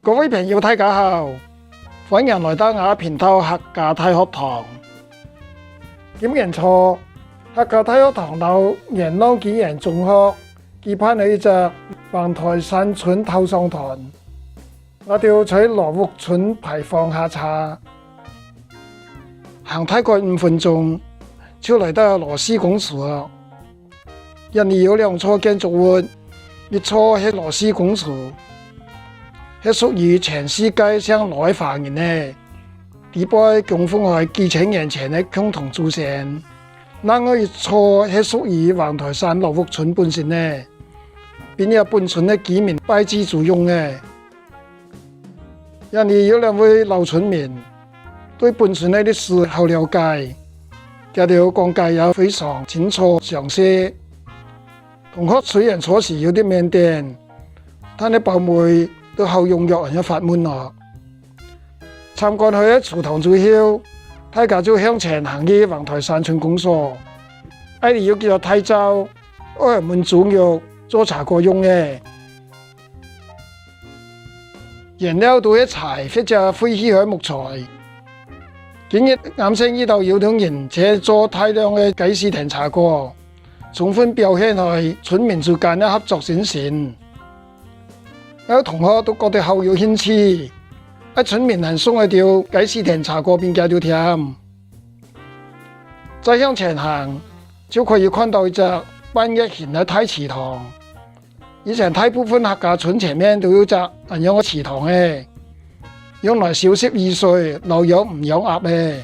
各位朋友大家好，歡迎來到我頻道客家大學堂。今年初，客家大學堂到元朗紀元中學舉辦了一隻橫台山村頭上團，我哋在羅屋村排放下車，行大概5分鐘就來到羅氏公署。印尼有兩座建築物，一座係羅氏公署，係屬於全世界上內華人的，地位供奉喺幾千年前的共同祖先。另外一座係屬於橫台山羅屋村本身的，並有本村的居民拜祭作用的。印尼有兩位老村民對本村的歷史好了解，佢哋講解也非常清楚詳細。同學雖然初時有啲腼腆，但係後尾都好踴躍人嘅發問咯。參觀佢嘅祠堂之後，大家就向前行去橫台山村公所。呢度有幾個太灶，愛人們煮肉做茶果用嘅。原料都係柴或者廢棄嘅木材。今日啱先呢度有啲人且做大量嘅雞絲田茶果，充分表現係村民之間嘅合作精神。有同學都覺得好有興趣，村民還送一條雞絲田茶果並加條甜。再向前行就可以看到一隻半月形嘅大祠堂。以前大部分客家村前面都有隻咁樣嘅祠堂嘅，用來燒濕雨水、留有唔養鴨嘅。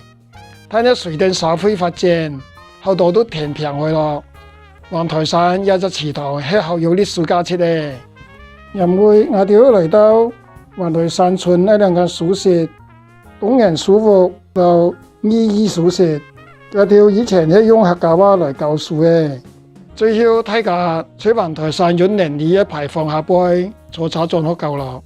但係隨着社會發展，好多都填平去咯。橫台山有隻祠堂係好有歷史價值嘅。因為我哋要嚟到橫台山村呢兩間宿舍，東人書屋到二宿舍，嗰條以前係用客家話嚟教書嘅。最後大家在橫台山用年里嘅排放下杯，坐車裝好夠啦。